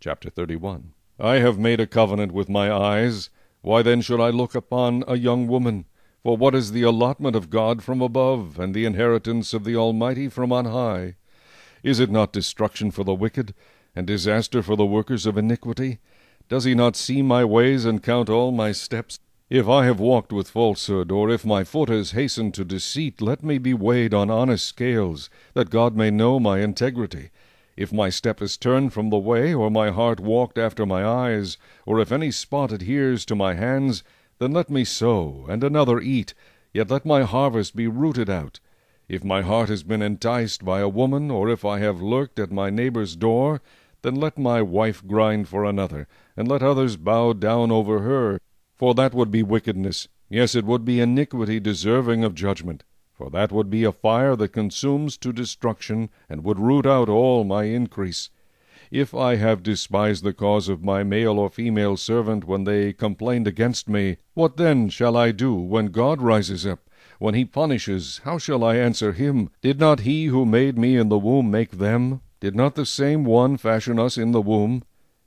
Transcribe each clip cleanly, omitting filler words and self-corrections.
Chapter 31. I have made a covenant with my eyes. Why then should I look upon a young woman? For what is the allotment of God from above, and the inheritance of the Almighty from on high? Is it not destruction for the wicked, and disaster for the workers of iniquity? Does he not see my ways, and count all my steps? If I have walked with falsehood, or if my foot has hastened to deceit, let me be weighed on honest scales, that God may know my integrity. If my step is turned from the way, or my heart walked after my eyes, or if any spot adheres to my hands, then let me sow, and another eat, yet let my harvest be rooted out. If my heart has been enticed by a woman, or if I have lurked at my neighbor's door, then let my wife grind for another, and let others bow down over her. For that would be wickedness, yes, it would be iniquity deserving of judgment. For that would be a fire that consumes to destruction, and would root out all my increase. If I have despised the cause of my male or female servant when they complained against me, what then shall I do when God rises up? When he punishes, how shall I answer him? Did not he who made me in the womb make them? Did not the same one fashion us in the womb?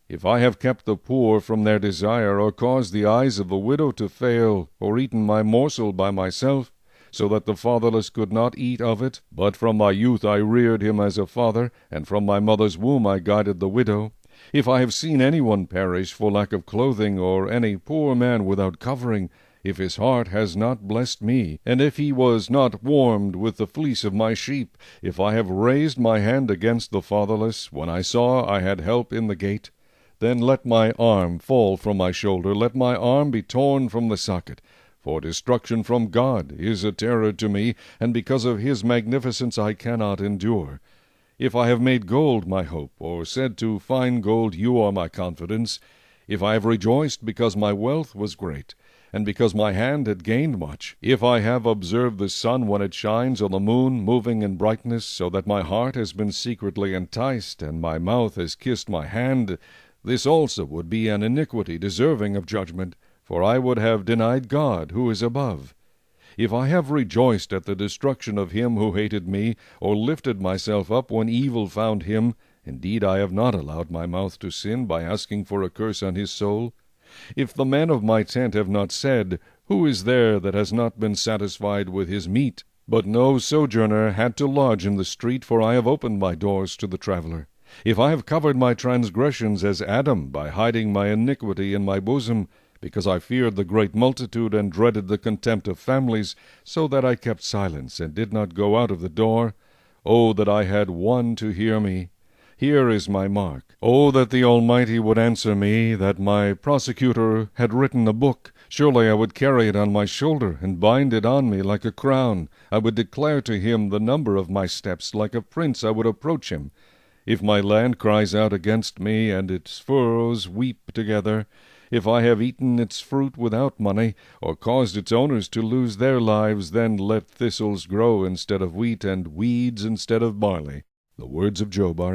If I have kept the poor from their desire, or caused the eyes of the widow to fail, or eaten my morsel by myself, so that the fatherless could not eat of it, but from my youth I reared him as a father, and from my mother's womb I guided the widow. If I have seen any one perish for lack of clothing, or any poor man without covering, if his heart has not blessed me, and if he was not warmed with the fleece of my sheep, if I have raised my hand against the fatherless, when I saw I had help in the gate, then let my arm fall from my shoulder, let my arm be torn from the socket. For destruction from God is a terror to me, and because of his magnificence I cannot endure. If I have made gold my hope, or said to fine gold, you are my confidence, if I have rejoiced because my wealth was great, and because my hand had gained much, if I have observed the sun when it shines, or the moon moving in brightness, so that my heart has been secretly enticed, and my mouth has kissed my hand, this also would be an iniquity deserving of judgment, for I would have denied God who is above. If I have rejoiced at the destruction of him who hated me, or lifted myself up when evil found him, indeed I have not allowed my mouth to sin by asking for a curse on his soul. If the men of my tent have not said, who is there that has not been satisfied with his meat? But no sojourner had to lodge in the street, for I have opened my doors to the traveler. If I have covered my transgressions as Adam, by hiding my iniquity in my bosom, because I feared the great multitude, and dreaded the contempt of families, so that I kept silence, and did not go out of the door, oh, that I had one to hear me! Here is my mark. Oh, that the Almighty would answer me, that my prosecutor had written a book. Surely I would carry it on my shoulder, and bind it on me like a crown. I would declare to him the number of my steps. Like a prince I would approach him. If my land cries out against me, and its furrows weep together, if I have eaten its fruit without money, or caused its owners to lose their lives, then let thistles grow instead of wheat, and weeds instead of barley. The words of Job are